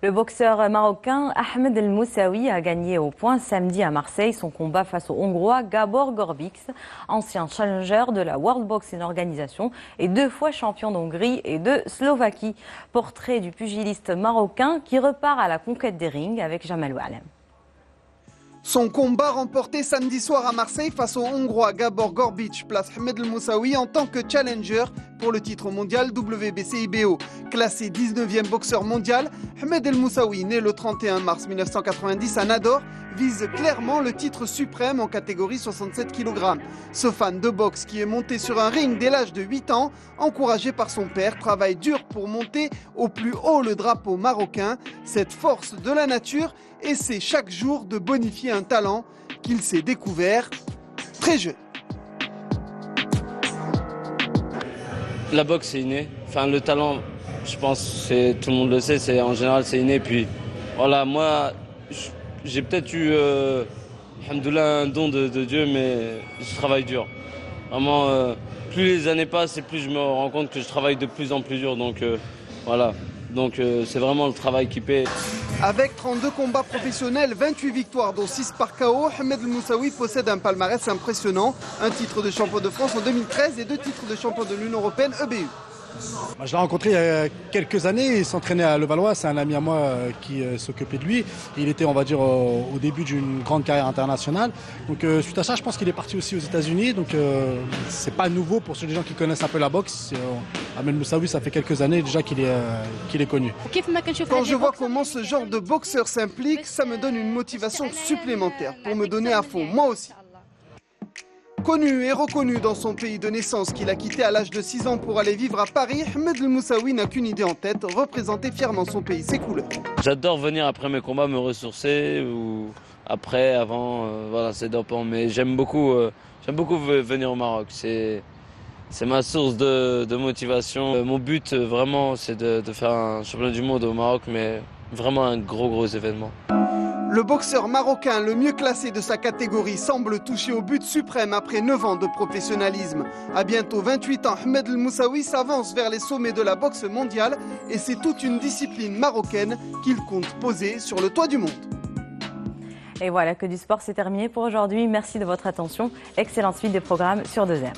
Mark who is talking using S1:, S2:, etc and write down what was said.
S1: Le boxeur marocain Ahmed El Moussaoui a gagné au point samedi à Marseille son combat face au Hongrois Gabor Gorbics, ancien challenger de la World Boxing Organization et 2 fois champion d'Hongrie et de Slovaquie. Portrait du pugiliste marocain qui repart à la conquête des rings avec Jamal Oualem.
S2: Son combat remporté samedi soir à Marseille face au Hongrois Gabor Gorbic place Ahmed El Moussaoui en tant que challenger pour le titre mondial WBC-IBO. Classé 19e boxeur mondial, Ahmed El Moussaoui, né le 31 mars 1990 à Nador, vise clairement le titre suprême en catégorie 67 kg. Ce fan de boxe qui est monté sur un ring dès l'âge de 8 ans, encouragé par son père, travaille dur pour monter au plus haut le drapeau marocain. Cette force de la nature essaie chaque jour de bonifier un talent qu'il s'est découvert très jeune.
S3: La boxe c'est inné, enfin le talent je pense tout le monde le sait, c'est en général c'est inné, puis voilà moi j'ai peut-être eu alhamdoulilah un don de Dieu, mais je travaille dur. Vraiment plus les années passent et plus je me rends compte que je travaille de plus en plus dur, donc voilà. Donc c'est vraiment le travail qui paie.
S2: Avec 32 combats professionnels, 28 victoires dont 6 par KO, Ahmed El Moussaoui possède un palmarès impressionnant. Un titre de champion de France en 2013 et 2 titres de champion de l'Union européenne EBU.
S4: Je l'ai rencontré il y a quelques années, il s'entraînait à Levallois, c'est un ami à moi qui s'occupait de lui. Il était, on va dire, au début d'une grande carrière internationale. Donc suite à ça, je pense qu'il est parti aussi aux États-Unis. Donc c'est pas nouveau pour ceux des gens qui connaissent un peu la boxe. Ahmed Moussaoui, ça fait quelques années déjà qu'il est connu.
S2: Quand je vois comment ce genre de boxeur s'implique, ça me donne une motivation supplémentaire pour me donner à fond, moi aussi. Connu et reconnu dans son pays de naissance qu'il a quitté à l'âge de 6 ans pour aller vivre à Paris, Ahmed El Moussaoui n'a qu'une idée en tête, représenter fièrement son pays, ses couleurs.
S3: J'adore venir après mes combats me ressourcer, ou après, avant, voilà c'est dopant, mais j'aime beaucoup venir au Maroc, c'est ma source de motivation. Mon but vraiment c'est de faire un championnat du monde au Maroc, mais vraiment un gros événement.
S2: Le boxeur marocain le mieux classé de sa catégorie semble toucher au but suprême après 9 ans de professionnalisme. À bientôt 28 ans, Ahmed El Moussaoui s'avance vers les sommets de la boxe mondiale et c'est toute une discipline marocaine qu'il compte poser sur le toit du monde.
S1: Et voilà, que du sport, c'est terminé pour aujourd'hui. Merci de votre attention. Excellente suite des programmes sur 2M.